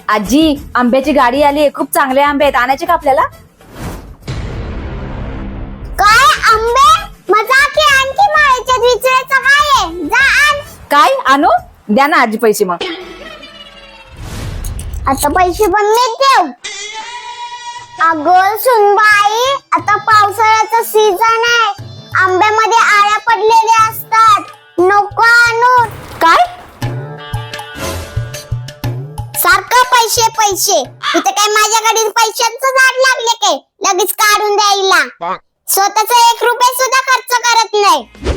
आजी, आंब्याची गाडी आली आहे, खूप चांगले आंबे आहेत, आणायचे का आपल्याला? काय आंबे? मजा की आणखी माळ्याच्या विचळ्याचं काय आहे? जा आण. काय आणू? द्या ना आजी पैसे मग. आता पैसे पण मीच देऊ? अगं सुनबाई, आता पावसाळ्याचा सीझन आहे, आंब्यामध्ये आळ्या पडलेल्या असतात, नको आणू. काय? सारखं पैसे पैसे, इथे काय माझ्याकडे पैशांचं झाड लागले काय लगेच काढून द्यायला? स्वतःचा 1 रुपया सुद्धा खर्च करत नाही.